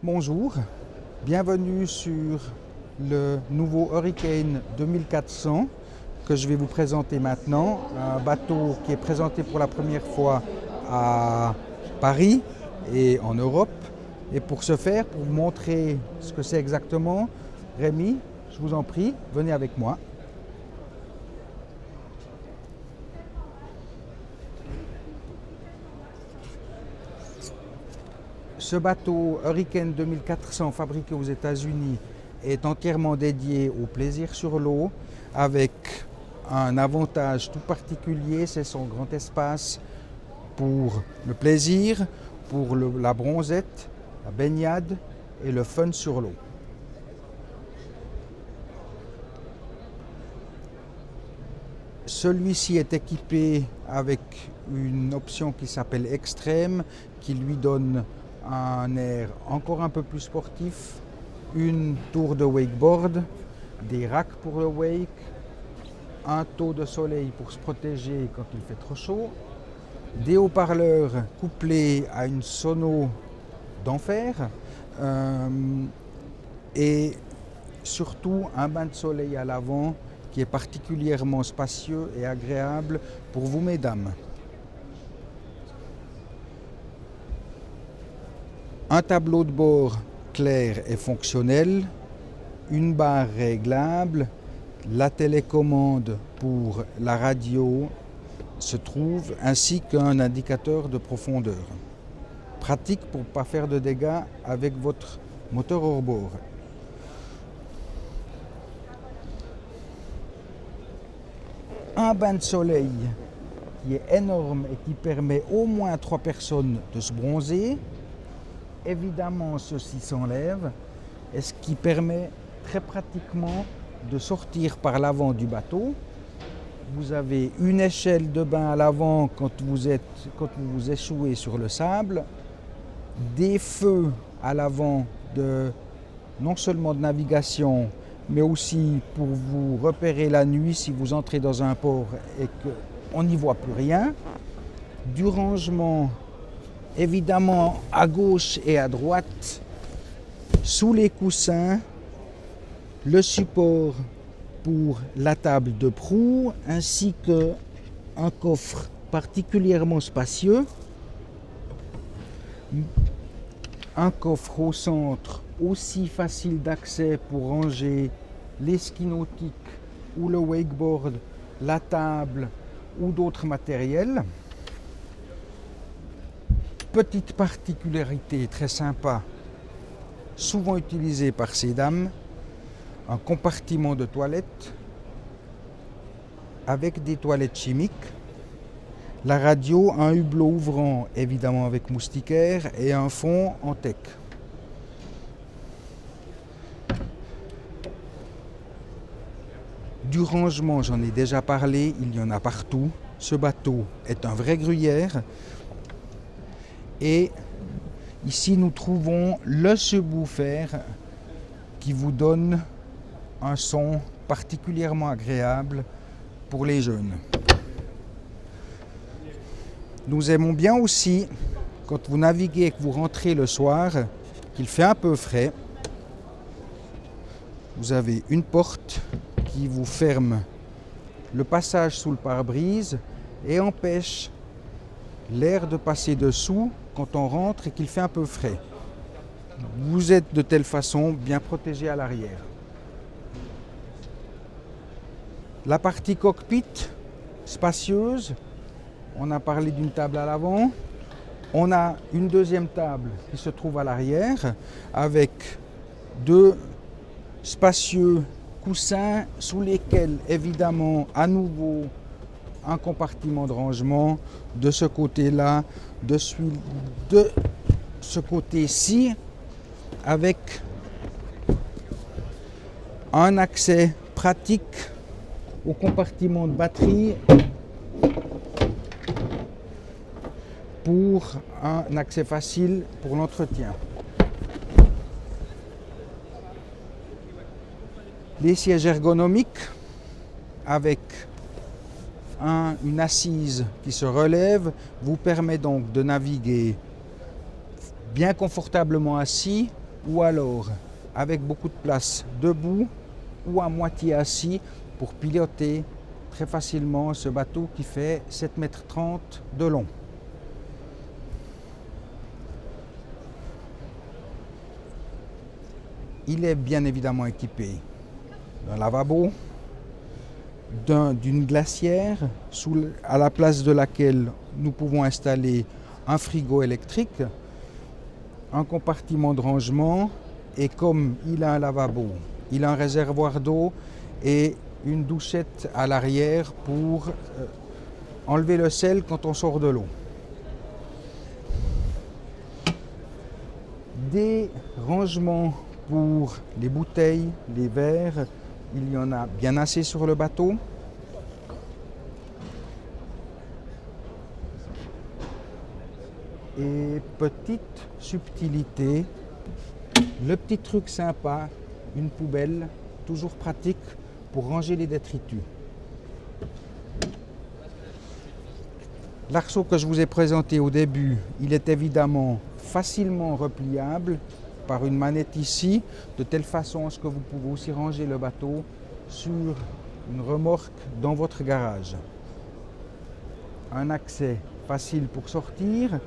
Bonjour, bienvenue sur le nouveau Hurricane 2400 que je vais vous présenter maintenant. Un bateau qui est présenté pour la première fois à Paris et en Europe. Et pour ce faire, pour vous montrer ce que c'est exactement, Rémi, je vous en prie, venez avec moi. Ce bateau Hurricane 2400 fabriqué aux États-Unis est entièrement dédié au plaisir sur l'eau avec un avantage tout particulier, c'est son grand espace pour le plaisir, pour la bronzette, la baignade et le fun sur l'eau. Celui-ci est équipé avec une option qui s'appelle Extreme, qui lui donne un air encore un peu plus sportif, une tour de wakeboard, des racks pour le wake, un taux de soleil pour se protéger quand il fait trop chaud, des haut-parleurs couplés à une sono d'enfer et surtout un bain de soleil à l'avant qui est particulièrement spacieux et agréable pour vous, mesdames. Un tableau de bord clair et fonctionnel, une barre réglable, la télécommande pour la radio se trouve, ainsi qu'un indicateur de profondeur. Pratique pour ne pas faire de dégâts avec votre moteur hors-bord. Un bain de soleil qui est énorme et qui permet au moins 3 personnes de se bronzer. Évidemment, ceci s'enlève, et ce qui permet très pratiquement de sortir par l'avant du bateau. Vous avez une échelle de bain à l'avant quand vous échouez sur le sable, des feux à l'avant non seulement de navigation, mais aussi pour vous repérer la nuit si vous entrez dans un port et qu'on n'y voit plus rien, du rangement évidemment à gauche et à droite, sous les coussins, le support pour la table de proue, ainsi qu'un coffre particulièrement spacieux, un coffre au centre aussi facile d'accès pour ranger les skis nautiques ou le wakeboard, la table ou d'autres matériels. Petite particularité très sympa, souvent utilisée par ces dames, un compartiment de toilettes avec des toilettes chimiques, la radio, un hublot ouvrant évidemment avec moustiquaire et un fond en teck. Du rangement, j'en ai déjà parlé, il y en a partout. Ce bateau est un vrai gruyère. Et ici, nous trouvons le subwoofer qui vous donne un son particulièrement agréable pour les jeunes. Nous aimons bien aussi, quand vous naviguez et que vous rentrez le soir, qu'il fait un peu frais. Vous avez une porte qui vous ferme le passage sous le pare-brise et empêche l'air de passer dessous quand on rentre et qu'il fait un peu frais. Vous êtes de telle façon bien protégé à l'arrière. La partie cockpit, spacieuse, on a parlé d'une table à l'avant. On a une deuxième table qui se trouve à l'arrière avec 2 spacieux coussins sous lesquels évidemment à nouveau un compartiment de rangement de ce côté-là, de ce côté-ci, avec un accès pratique au compartiment de batterie pour un accès facile pour l'entretien. Les sièges ergonomiques avec une assise qui se relève vous permet donc de naviguer bien confortablement assis ou alors avec beaucoup de place debout ou à moitié assis pour piloter très facilement ce bateau qui fait 7,30 m de long. Il est bien évidemment équipé d'un lavabo, d'une glacière à la place de laquelle nous pouvons installer un frigo électrique, un compartiment de rangement, et comme il a un lavabo, il a un réservoir d'eau et une douchette à l'arrière pour enlever le sel quand on sort de l'eau. Des rangements pour les bouteilles, les verres, il y en a bien assez sur le bateau. Et petite subtilité, le petit truc sympa, une poubelle, toujours pratique pour ranger les détritus. L'arceau que je vous ai présenté au début, il est évidemment facilement repliable par une manette ici, de telle façon à ce que vous pouvez aussi ranger le bateau sur une remorque dans votre garage. Un accès facile pour sortir,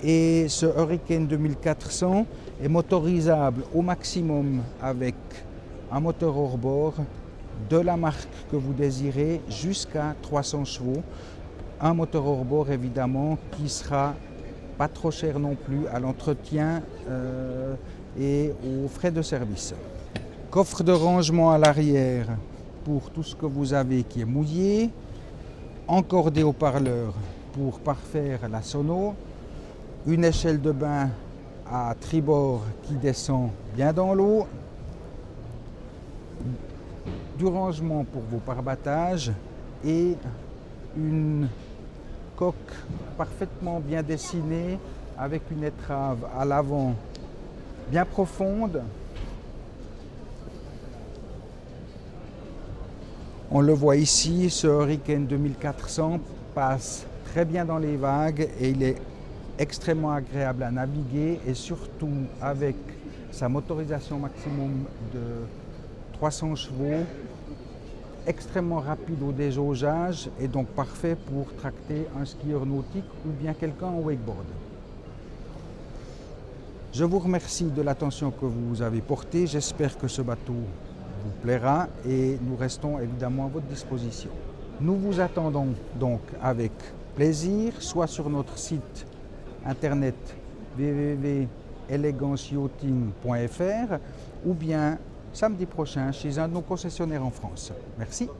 et ce Hurricane 2400 est motorisable au maximum avec un moteur hors-bord de la marque que vous désirez jusqu'à 300 chevaux. Un moteur hors-bord évidemment qui sera pas trop cher non plus à l'entretien et aux frais de service. Coffre de rangement à l'arrière pour tout ce que vous avez qui est mouillé. Encore des haut-parleurs pour parfaire la sono. Une échelle de bain à tribord qui descend bien dans l'eau. Du rangement pour vos pare-battages et une coque parfaitement bien dessinée avec une étrave à l'avant bien profonde. On le voit ici, ce Hurricane 2400 passe très bien dans les vagues et il est extrêmement agréable à naviguer, et surtout avec sa motorisation maximum de 300 chevaux, extrêmement rapide au déjaugeage et donc parfait pour tracter un skieur nautique ou bien quelqu'un en wakeboard. Je vous remercie de l'attention que vous avez portée. J'espère que ce bateau vous plaira et nous restons évidemment à votre disposition. Nous vous attendons donc avec plaisir, soit sur notre site internet www.eleganceyachting.fr ou bien samedi prochain chez un de nos concessionnaires en France. Merci.